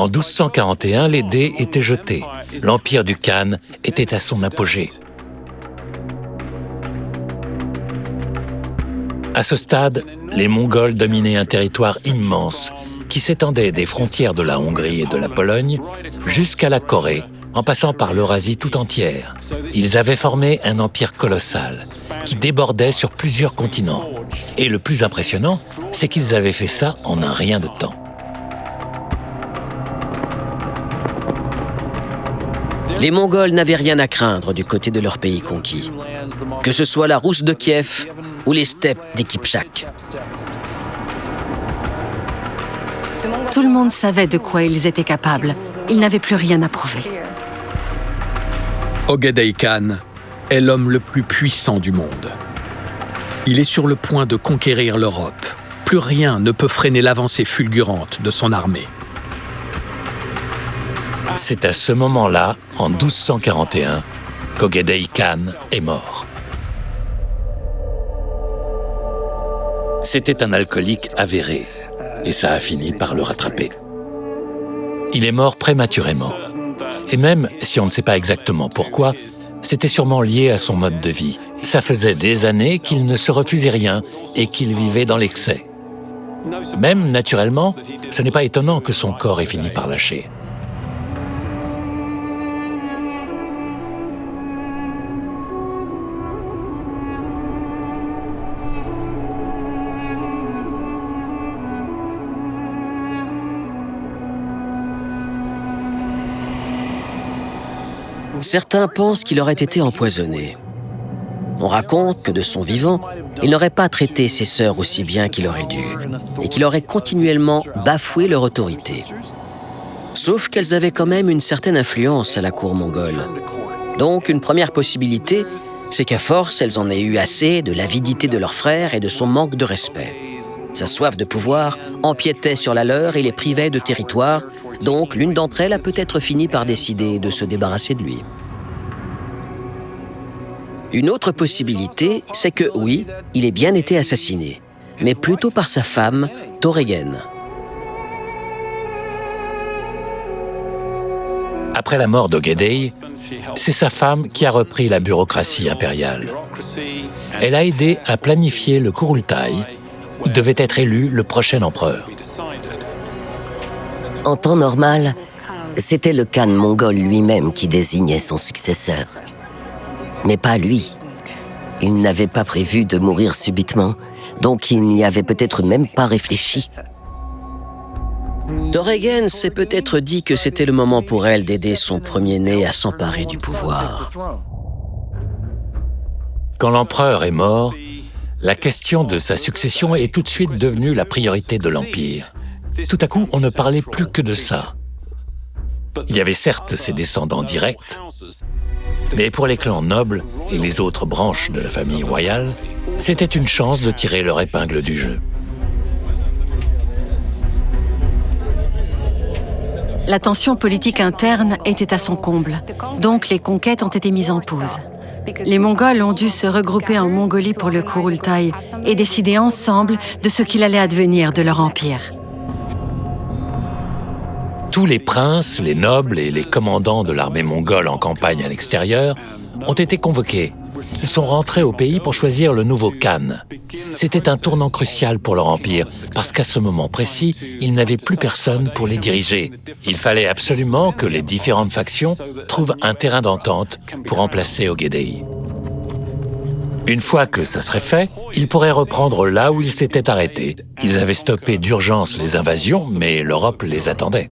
En 1241, les dés étaient jetés. L'empire du Khan était à son apogée. À ce stade, les Mongols dominaient un territoire immense qui s'étendait des frontières de la Hongrie et de la Pologne jusqu'à la Corée, en passant par l'Eurasie tout entière. Ils avaient formé un empire colossal qui débordait sur plusieurs continents. Et le plus impressionnant, c'est qu'ils avaient fait ça en un rien de temps. Les Mongols n'avaient rien à craindre du côté de leur pays conquis, que ce soit la Rousse de Kiev ou les steppes des Kipchaks. Tout le monde savait de quoi ils étaient capables. Ils n'avaient plus rien à prouver. Ögedei Khan est l'homme le plus puissant du monde. Il est sur le point de conquérir l'Europe. Plus rien ne peut freiner l'avancée fulgurante de son armée. C'est à ce moment-là, en 1241, qu'Ögedei Khan est mort. C'était un alcoolique avéré, et ça a fini par le rattraper. Il est mort prématurément. Et même si on ne sait pas exactement pourquoi, c'était sûrement lié à son mode de vie. Ça faisait des années qu'il ne se refusait rien et qu'il vivait dans l'excès. Même naturellement, ce n'est pas étonnant que son corps ait fini par lâcher. Certains pensent qu'il aurait été empoisonné. On raconte que de son vivant, il n'aurait pas traité ses sœurs aussi bien qu'il aurait dû, et qu'il aurait continuellement bafoué leur autorité. Sauf qu'elles avaient quand même une certaine influence à la cour mongole. Donc une première possibilité, c'est qu'à force, elles en aient eu assez de l'avidité de leur frère et de son manque de respect. Sa soif de pouvoir empiétait sur la leur et les privait de territoire, donc l'une d'entre elles a peut-être fini par décider de se débarrasser de lui. Une autre possibilité, c'est que, oui, il ait bien été assassiné, mais plutôt par sa femme, Thoregen. Après la mort d'Ögedei, c'est sa femme qui a repris la bureaucratie impériale. Elle a aidé à planifier le Kurultai, où devait être élu le prochain empereur. En temps normal, c'était le Khan mongol lui-même qui désignait son successeur. Mais pas lui. Il n'avait pas prévu de mourir subitement, donc il n'y avait peut-être même pas réfléchi. Thoregen s'est peut-être dit que c'était le moment pour elle d'aider son premier-né à s'emparer du pouvoir. Quand l'empereur est mort, la question de sa succession est tout de suite devenue la priorité de l'Empire. Tout à coup, on ne parlait plus que de ça. Il y avait certes ses descendants directs, mais pour les clans nobles et les autres branches de la famille royale, c'était une chance de tirer leur épingle du jeu. La tension politique interne était à son comble, donc les conquêtes ont été mises en pause. Les Mongols ont dû se regrouper en Mongolie pour le Kurultai et décider ensemble de ce qu'il allait advenir de leur empire. Tous les princes, les nobles et les commandants de l'armée mongole en campagne à l'extérieur ont été convoqués. Ils sont rentrés au pays pour choisir le nouveau Khan. C'était un tournant crucial pour leur empire, parce qu'à ce moment précis, ils n'avaient plus personne pour les diriger. Il fallait absolument que les différentes factions trouvent un terrain d'entente pour remplacer Ögedei. Une fois que ça serait fait, ils pourraient reprendre là où ils s'étaient arrêtés. Ils avaient stoppé d'urgence les invasions, mais l'Europe les attendait.